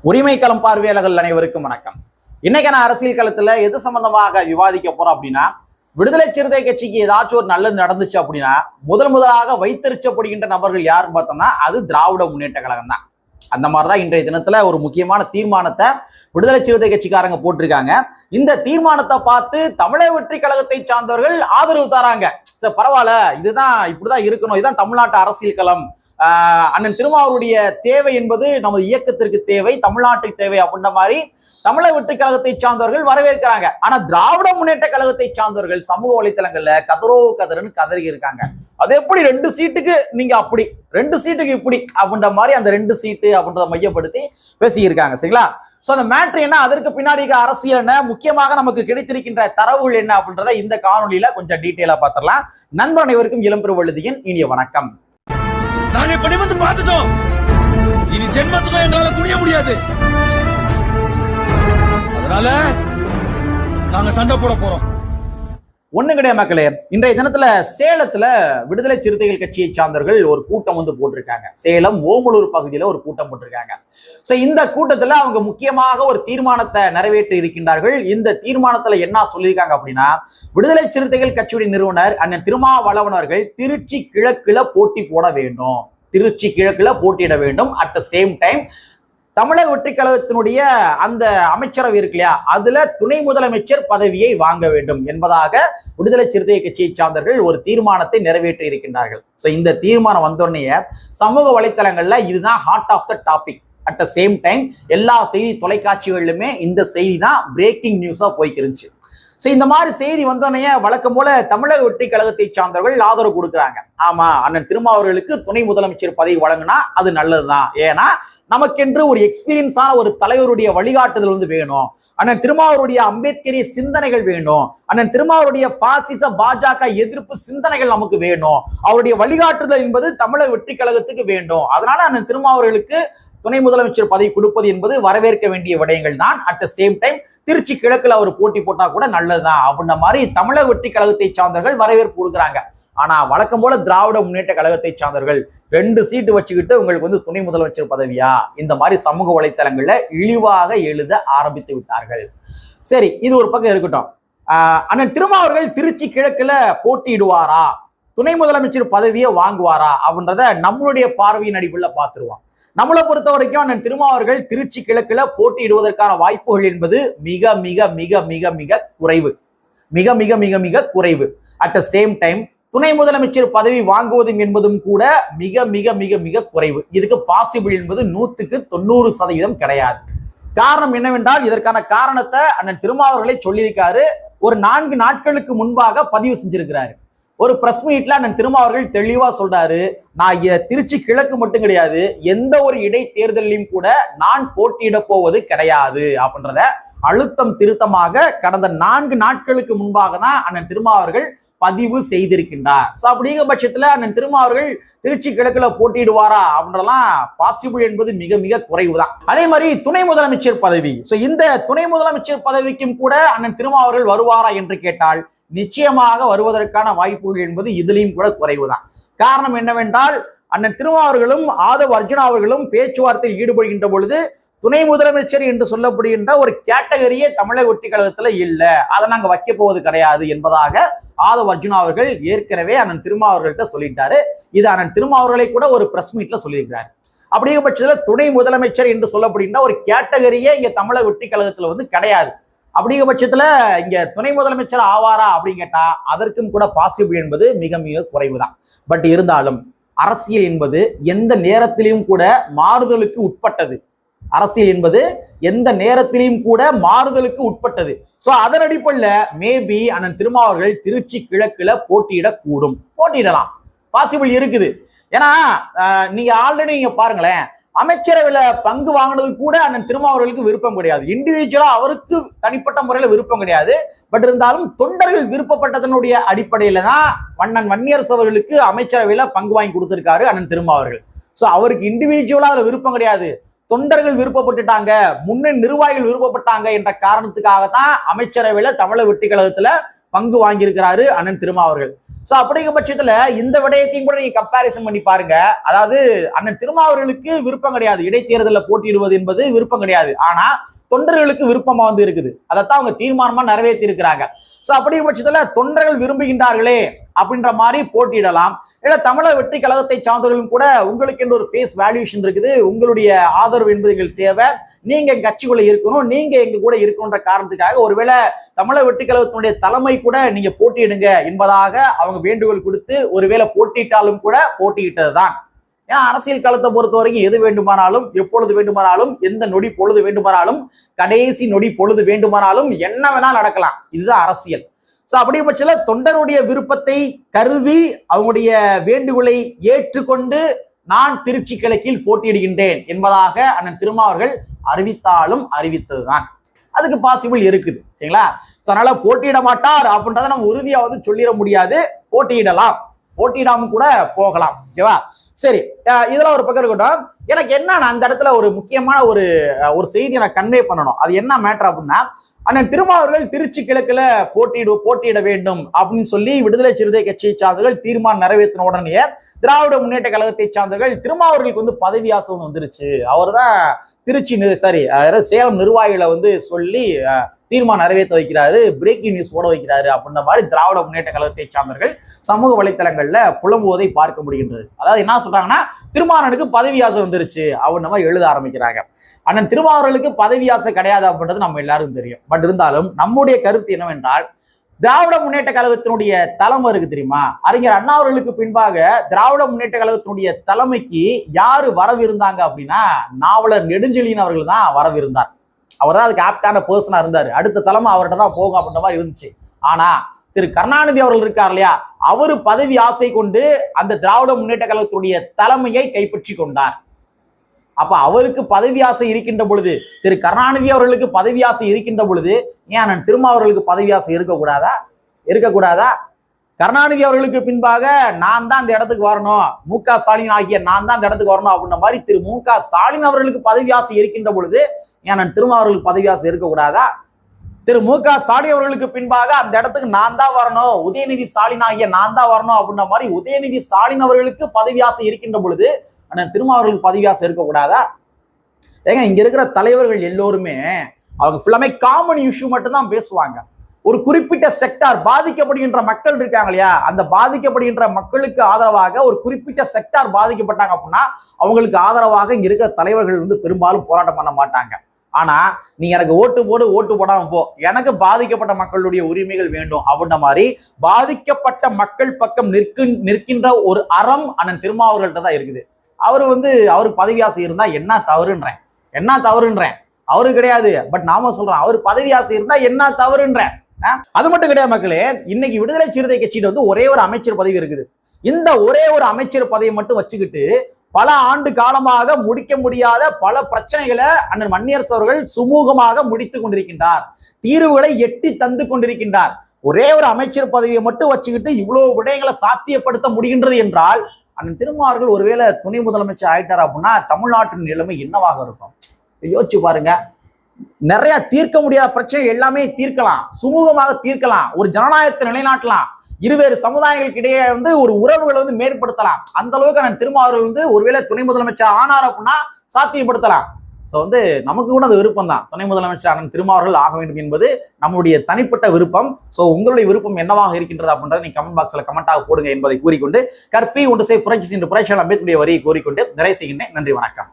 உரிமை களம் பார்வையாளர்கள் அனைவருக்கும் வணக்கம். இன்னைக்கான அரசியல் களத்துல எது சம்பந்தமாக விவாதிக்க போறோம் அப்படின்னா, விடுதலை சிறுத்தை கட்சிக்கு ஏதாச்சும் ஒரு நல்லது நடந்துச்சு அப்படின்னா முதலாக வைத்தறிச்சப்படுகின்ற நபர்கள் யாருன்னு பார்த்தோம்னா அது திராவிட முன்னேற்ற கழகம் தான். அந்த மாதிரிதான் இன்றைய தினத்துல ஒரு முக்கியமான தீர்மானத்தை விடுதலை சிறுத்தை கட்சிக்காரங்க போட்டிருக்காங்க. இந்த தீர்மானத்தை பார்த்து தமிழக வெற்றி கழகத்தை சார்ந்தவர்கள் ஆதரவு தராங்க. பரவாயில்ல, இதுதான் இப்படிதான் இருக்கணும், இதுதான் தமிழ்நாட்டு அரசியல் களம், அண்ணன் திருமாவருடைய தேவை என்பது நமது இயக்கத்திற்கு தேவை, தமிழ்நாட்டுக்கு தேவை அப்படின்ற மாதிரி தமிழக வெற்றி கழகத்தை சார்ந்தவர்கள் வரவேற்கிறாங்க. ஆனா திராவிட முன்னேற்ற கழகத்தை சார்ந்தவர்கள் சமூக வலைத்தளங்கள்ல கதறுன்னு கதறி இருக்காங்க. அது எப்படி 2 சீட்டுக்கு நீங்க அப்படி 2 சீட்டுக்கு இப்படி அப்படின்ற மாதிரி அந்த 2 சீட்டு அப்படின்றத மையப்படுத்தி பேசியிருக்காங்க. சரிங்களா? சோ அந்த மேட்ரு என்ன, அதற்கு பின்னாடி அரசியல் என்ன, முக்கியமாக நமக்கு கிடைத்திருக்கின்ற தரவுகள் என்ன அப்படின்றத இந்த காணொலியில கொஞ்சம் டீட்டெயிலா பார்த்துடலாம். நண்பர் அனைவருக்கும் இளம்பெருவழுதியின் இனிய வணக்கம். நாங்க இப்படி வந்து பார்த்துட்டோம், இனி ஜென்மத்துக்கும் எங்களால குனிய முடியாது. அதனால நாங்க சண்டை போட போறோம். ஒண்ணு கிடையாது மக்களே. இன்றைய தினத்துல சேலத்துல விடுதலை சிறுத்தைகள் கட்சியை சார்ந்தவர்கள் ஒரு கூட்டம் வந்து போட்டிருக்காங்க. சேலம் ஓமலூர் பகுதியில ஒரு கூட்டம் போட்டிருக்காங்க. சோ இந்த கூட்டத்துல அவங்க முக்கியமாக ஒரு தீர்மானத்தை நிறைவேற்றி இருக்கின்றார்கள். இந்த தீர்மானத்துல என்ன சொல்லியிருக்காங்க அப்படின்னா, விடுதலை சிறுத்தைகள் கட்சியுடைய நிறுவனர் அண்ணன் திருமாவளவன் அவர்கள் திருச்சி கிழக்குல போட்டி போட வேண்டும், திருச்சி கிழக்குல போட்டியிட வேண்டும். அட் த சேம் டைம் தமிழக வெற்றி கழகத்தினுடைய அந்த அமைச்சரவை இருக்கு இல்லையா, அதுல துணை முதலமைச்சர் பதவியை வாங்க வேண்டும் என்பதாக விடுதலை சிறுத்தை கட்சியை சார்ந்தவர்கள் ஒரு தீர்மானத்தை நிறைவேற்றி இருக்கின்றார்கள். சோ இந்த தீர்மானம் வந்தோடனே சமூக வலைத்தளங்கள்ல இதுதான் heart of the topic. At the same time எல்லா செய்தி தொலைக்காட்சிகளிலுமே இந்த செய்தி தான் பிரேக்கிங் நியூஸா போய்க்கிருந்துச்சு. சோ இந்த மாதிரி செய்தி வந்தோடனே வழக்கம் போல தமிழக வெற்றி கழகத்தை சார்ந்தவர்கள் ஆதரவு கொடுக்குறாங்க. ஆமா, அண்ணன் திருமாவர்களுக்கு துணை முதலமைச்சர் பதவி வழங்கினா அது நல்லதுதான். ஏன்னா நமக்கென்று ஒரு எக்ஸ்பீரியன்ஸான ஒரு தலைவருடைய வழிகாட்டுதல் வந்து வேணும். அண்ணன் திருமாவருடைய அம்பேத்கரிய சிந்தனைகள் வேணும். அண்ணன் திருமாவருடைய பாசிச பாஜக எதிர்ப்பு சிந்தனைகள் நமக்கு வேணும். அவருடைய வழிகாட்டுதல் என்பது தமிழக வெற்றி கழகத்துக்கு வேண்டும். அதனால அண்ணன் திருமாவர்களுக்கு துணை முதலமைச்சர் பதவி கொடுப்பது என்பது வரவேற்க வேண்டிய விடயங்கள் தான். At the same time Trichy கிழக்குல அவர் போட்டி போட்டா கூட நல்லதுதான் அப்படின்ற மாதிரி தமிழக வெற்றி கழகத்தை சார்ந்தவர்கள் வரவேற்பு கொடுக்குறாங்க. ஆனா வழக்கம் போல திராவிட முன்னேற்ற கழகத்தை சார்ந்தவர்கள் 2 சீட்டு வச்சுக்கிட்டு உங்களுக்கு வந்து துணை முதலமைச்சர் பதவியா, இந்த மாதிரி சமூக வலைத்தளங்கள்ல இழிவாக எழுத ஆரம்பித்து விட்டார்கள். சரி, இது ஒரு பக்கம் இருக்கட்டும். அண்ணன் திருமாவர்கள் திருச்சி கிழக்குல போட்டியிடுவாரா, துணை முதலமைச்சர் பதவியை வாங்குவாரா அப்படின்றத நம்மளுடைய பார்வையின் அடிப்படையில் பார்த்துருவோம். நம்மளை பொறுத்த வரைக்கும் அண்ணன் திருமாவர்கள் திருச்சி கிழக்குல போட்டியிடுவதற்கான வாய்ப்புகள் என்பது மிக மிக மிக மிக மிக குறைவு, மிக மிக மிக மிக குறைவு. அட் த சேம் டைம் துணை முதலமைச்சர் பதவி வாங்குவதும் என்பதும் கூட மிக மிக மிக மிக குறைவு. இதுக்கு பாசிபிள் என்பது 100% கிடையாது. காரணம் என்னவென்றால், இதற்கான காரணத்தை அண்ணன் திருமாவர்களை சொல்லியிருக்காரு. ஒரு 4 நாட்களுக்கு முன்பாக பதிவு செஞ்சிருக்கிறாரு. ஒரு பிரஸ் மீட்ல அண்ணன் திருமாவர்கள் தெளிவா சொல்றாரு, நான் திருச்சி கிழக்கு மட்டும் கிடையாது, எந்த ஒரு இடைத்தேர்தலையும் கூட நான் போட்டியிட போவது கிடையாது அப்படின்றத அழுத்தம் திருத்தமாக கடந்த 4 நாட்களுக்கு முன்பாக தான் அண்ணன் திருமாவர்கள் பதிவு செய்திருக்கின்றார். சோ அப்படிங்கிற பட்சத்துல அண்ணன் திருமாவர்கள் திருச்சி கிழக்குல போட்டியிடுவாரா அப்படின்றலாம் பாசிபிள் என்பது மிக மிக குறைவுதான். அதே மாதிரி துணை முதலமைச்சர் பதவி, சோ இந்த துணை முதலமைச்சர் பதவிக்கும் கூட அண்ணன் திருமாவர்கள் வருவாரா என்று கேட்டால் நிச்சயமாக வருவதற்கான வாய்ப்புகள் என்பது இதுலயும் கூட குறைவுதான். காரணம் என்னவென்றால், அண்ணன் திருமாவர்களும் ஆதவ் அர்ஜுனா அவர்களும் பேச்சுவார்த்தையில் ஈடுபடுகின்ற பொழுது துணை முதலமைச்சர் என்று சொல்லப்படுகின்ற ஒரு கேட்டகரியே தமிழக வெற்றி கழகத்துல இல்ல, அதை நாங்க வைக்க போவது கிடையாது என்பதாக ஆதவ் அர்ஜுனா அவர்கள் ஏற்கனவே அண்ணன் திருமாவர்கள்ட்ட சொல்லிட்டாரு. இது அண்ணன் திருமாவர்களை கூட ஒரு பிரஸ் மீட்ல சொல்லியிருக்கிறாரு. அப்படிங்கிற பட்சத்துல துணை முதலமைச்சர் என்று சொல்லப்படுகின்ற ஒரு கேட்டகரியே இங்க தமிழக வெற்றி கழகத்துல வந்து கிடையாது. அப்படிங்கிற பட்சத்துல இங்க துணை முதலமைச்சர் ஆவாரா அப்படின்னு கேட்டா அதற்கும் கூட பாசிபிள் என்பது மிக மிக குறைவுதான். பட் இருந்தாலும் அரசியல் என்பது எந்த நேரத்திலையும் கூட மாறுதலுக்கு உட்பட்டது. அரசியல் என்பது எந்த நேரத்திலையும் கூட மாறுதலுக்கு உட்பட்டது. சோ அதன் அடிப்படையில மேபி அண்ணன் திருமாவர்கள் திருச்சி கிழக்குல போட்டியிடக்கூடும், போட்டியிடலாம், பாசிபிள் இருக்குது. ஏன்னா நீங்க ஆல்ரெடி நீங்க பாருங்களேன், அமைச்சரவையில பங்கு வாங்கினது கூட அண்ணன் திருமாவர்களுக்கு விருப்பம் கிடையாது. இண்டிவிஜுவலா அவருக்கு தனிப்பட்ட முறையில விருப்பம் கிடையாது. பட் இருந்தாலும் தொண்டர்கள் விருப்பப்பட்டதனுடைய அடிப்படையில தான் அண்ணன் வன்னியரசு அவர்களுக்கு அமைச்சரவையில பங்கு வாங்கி கொடுத்திருக்காரு அண்ணன் திருமாவர்கள். சோ அவருக்கு இண்டிவிஜுவலா அதுல விருப்பம் கிடையாது, தொண்டர்கள் விருப்பப்பட்டுட்டாங்க, முன்னணி நிர்வாகிகள் விருப்பப்பட்டாங்க என்ற காரணத்துக்காக தான் அமைச்சரவையில தமிழக வெற்றி கழகத்துல பங்கு வாங்கியிருக்கிறாரு அண்ணன் திருமாவர்கள். சோ அப்படிங்கிற பட்சத்துல இந்த விடயத்தையும் கூட நீங்க கம்பேரிசன் பண்ணி பாருங்க. அதாவது அண்ணன் திருமாவர்களுக்கு விருப்பம் கிடையாது, இடைத்தேர்தலில் போட்டியிடுவது என்பது விருப்பம் கிடையாது. ஆனா தொண்டர்களுக்கு விருப்பமா இருக்குது. அதைத்தான் அவங்க தீர்மானமா நிறைவேற்றி இருக்கிறாங்க. சோ அப்படிங்கிற பட்சத்துல தொண்டர்கள் விரும்புகின்றார்களே அப்படின்ற மாதிரி போட்டியிடலாம். இல்ல தமிழக வெற்றி கழகத்தை சார்ந்தவர்களும் கூட உங்களுக்கு என்று ஒரு ஃபேஸ் வேல்யூஷன் இருக்குது, உங்களுடைய ஆதரவு என்பது எங்களுக்கு தேவை, நீங்க எங்க கட்சிக்குள்ள இருக்கணும், நீங்க எங்க கூட இருக்கணும்ன்ற காரணத்துக்காக ஒருவேளை தமிழக வெற்றி கழகத்தினுடைய தலைமை கூட நீங்க போட்டியிடுங்க என்பதாக அவங்க வேண்டுகோள் கொடுத்து ஒருவேளை போட்டியிட்டாலும் கூட போட்டியிட்டதுதான். ஏன்னா அரசியல் களத்தை பொறுத்த வரைக்கும் எது வேண்டுமானாலும், எப்பொழுது வேண்டுமானாலும், எந்த நொடி பொழுது வேண்டுமானாலும், கடைசி நொடி பொழுது வேண்டுமானாலும் என்ன வேணாலும் நடக்கலாம். இதுதான் அரசியல். சோ அப்படி பட்சத்தில் தொண்டருடைய விருப்பத்தை கருதி அவங்களுடைய வேண்டுகோளை ஏற்றுக்கொண்டு நான் திருச்சி கிழக்கில் போட்டியிடுகின்றேன் என்பதாக அண்ணன் திருமாவர்கள் அறிவித்தாலும் அறிவித்ததுதான். அதுக்கு பாசிபிள் இருக்குது. சரிங்களா? சோ அதனால போட்டியிட மாட்டார் அப்படின்றத நம்ம உறுதியா சொல்லிட முடியாது. போட்டியிடலாம், போட்டியிடாம கூட போகலாம். ஓகேவா? சரி, இதெல்லாம் ஒரு பக்கம் இருக்கட்டும். எனக்கு என்ன அந்த இடத்துல ஒரு முக்கியமான ஒரு செய்தியை நான் கன்வே பண்ணணும். அது என்ன மேட்டர் அப்படின்னா, அண்ணன் திருமாவர்கள் திருச்சி கிழக்குல போட்டியிட வேண்டும் அப்படின்னு சொல்லி விடுதலை சிறுத்தை கட்சியை சார்ந்தவர்கள் தீர்மானம் நிறைவேற்றின உடனே திராவிட முன்னேற்ற கழகத்தை சார்ந்தவர்கள் திருமாவர்களுக்கு பதவி ஆசை வந்துருச்சு, அவர் தான் திருச்சி சேலம் நிர்வாகிகளை சொல்லி தீர்மானம் நிறைவேற்ற வைக்கிறாரு, பிரேக்கிங் நியூஸ் ஓட வைக்கிறாரு அப்படின்ற மாதிரி திராவிட முன்னேற்ற கழகத்தை சார்ந்தவர்கள் சமூக வலைத்தளங்கள்ல புலம்புவதை பார்க்க முடிகின்றது. அதாவது என்ன சொல்றாங்கன்னா, திருமாவர்களுக்கு பதவி ஆசை வந்துருச்சு அப்படின்னு மாதிரி எழுத ஆரம்பிக்கிறாங்க. அண்ணன் திருமாவர்களுக்கு பதவி ஆசை கிடையாது அப்படின்றது நம்ம எல்லாரும் தெரியும். பட் இருந்தாலும் நம்முடைய கருத்து என்னவென்றால், திராவிட முன்னேற்ற கழகத்தினுடைய தலைமை இருக்கு தெரியுமா, அறிஞர் அண்ணா அவர்களுக்கு பின்பாக திராவிட முன்னேற்ற கழகத்தினுடைய தலைமைக்கு யாரு வரவிருந்தாங்க அப்படின்னா, நாவலர் நெடுஞ்செழியன் அவர்கள் தான் வரவிருந்தார். அவர் தான் அதுக்கு ஆப்டான பர்சனா இருந்தாரு. அடுத்த தலைமை அவர்கிட்ட தான் போகும் அப்படின்ற மாதிரி இருந்துச்சு. ஆனா திரு கருணாநிதி அவர்கள் இருக்கார் இல்லையா, அவரு பதவி ஆசை கொண்டு அந்த திராவிட முன்னேற்ற கழகத்துடைய தலைமையை கைப்பற்றி கொண்டார். அப்ப அவருக்கு பதவி ஆசை இருக்கின்ற பொழுது, திரு கருணாநிதி அவர்களுக்கு பதவி ஆசை இருக்கின்ற பொழுது, ஏன் நான் திருமாவர்களுக்கு பதவி ஆசை இருக்கக்கூடாதா? கருணாநிதி அவர்களுக்கு பின்பாக நான் தான் அந்த இடத்துக்கு வரணும், மு.க. ஸ்டாலின் ஆகிய நான் தான் அந்த இடத்துக்கு வரணும் அப்படின்ற மாதிரி திரு மு.க. ஸ்டாலின் அவர்களுக்கு பதவி ஆசை இருக்கின்ற பொழுது, ஏன் நான் திருமாவர்களுக்கு பதவி ஆசை இருக்கக்கூடாதா? திரு மு.க. ஸ்டாலின் அவர்களுக்கு பின்பாக அந்த இடத்துக்கு நான் தான் வரணும், உதயநிதி ஸ்டாலின் ஆகிய நான் தான் வரணும் அப்படின்ற மாதிரி உதயநிதி ஸ்டாலின் அவர்களுக்கு பதவி ஆசை இருக்கின்ற பொழுது அண்ணன் திருமாவர்களுக்கு பதவி ஆசை இருக்கக்கூடாதா? ஏங்க, இங்க இருக்கிற தலைவர்கள் எல்லோருமே அவங்க ஃபுல்லாமே காமன் இஷ்யூ மட்டும் தான் பேசுவாங்க. ஒரு குறிப்பிட்ட செக்டார் பாதிக்கப்படுகின்ற மக்கள் இருக்காங்க இல்லையா, அந்த பாதிக்கப்படுகின்ற மக்களுக்கு ஆதரவாக ஒரு குறிப்பிட்ட செக்டார் பாதிக்கப்பட்டாங்க அப்படின்னா அவங்களுக்கு ஆதரவாக இங்க இருக்கிற தலைவர்கள் பெரும்பாலும் போராட்டம் பண்ண மாட்டாங்க. ஆனா நீ எனக்கு ஓட்டு போடாம போ, எனக்கு பாதிக்கப்பட்ட மக்களுடைய உரிமைகள் வேண்டும் அப்படின்ற மாதிரி பாதிக்கப்பட்ட மக்கள் பக்கம் நிற்கின்ற ஒரு அறம் அண்ணன் திருமாவர்கள்ட்ட தான் இருக்குது. அவருக்கு பதவி ஆசை இருந்தா என்ன தவறுன்றேன்? அவரு கிடையாது. பட் நாம சொல்றோம், அவரு பதவி ஆசை இருந்தா என்ன தவறுன்றேன். அது மட்டும் கிடையாது மக்களே, இன்னைக்கு விடுதலை சிறுத்தை கட்சியில ஒரே ஒரு அமைச்சர் பதவி இருக்குது. இந்த ஒரே ஒரு அமைச்சர் பதவியை மட்டும் வச்சுக்கிட்டு பல ஆண்டு காலமாக முடிக்க முடியாத பல பிரச்சனைகளை அண்ணன் வன்னியரசு அவர்கள் சுமூகமாக முடித்துக் கொண்டிருக்கின்றார், தீர்வுகளை எட்டி தந்து கொண்டிருக்கின்றார். ஒரே ஒரு அமைச்சர் பதவியை மட்டும் வச்சுக்கிட்டு இவ்வளவு விடயங்களை சாத்தியப்படுத்த முடிகின்றது என்றால் அண்ணன் திருமாவர்கள் ஒருவேளை துணை முதலமைச்சர் ஆயிட்டார் அப்படின்னா தமிழ்நாட்டின் நிலைமை என்னவாக இருக்கும் யோசிச்சு பாருங்க. நிறைய தீர்க்க முடியாத பிரச்சனை எல்லாமே தீர்க்கலாம், சுமூகமாக தீர்க்கலாம், ஒரு ஜனநாயகத்தை நிலைநாட்டலாம், இருவேறு சமுதாயங்களுக்கு இடையே ஒரு உறவுகளை மேற்படுத்தலாம். அந்த அளவுக்கு நான் திருமாவர்கள் ஒருவேளை துணை முதலமைச்சர் ஆனார் அப்படின்னா சாத்தியப்படுத்தலாம். ஸோ நமக்கு கூட அது விருப்பம் தான், துணை முதலமைச்சர் அண்ணன் திருமாவர்கள் ஆக வேண்டும் என்பது நம்முடைய தனிப்பட்ட விருப்பம். ஸோ உங்களுடைய விருப்பம் என்னவாக இருக்கின்றது அப்படின்றத நீங்க கமெண்ட் பாக்ஸ்ல கமெண்டாக போடுங்க என்பதை கூறிக்கொண்டு, கற்பி ஒன்று செய் புரட்சி சென்று புரட்சியாளர் அம்பேத்கருடைய வரியை கூறிக்கொண்டு நிறைவு செய்கின்றேன். நன்றி, வணக்கம்.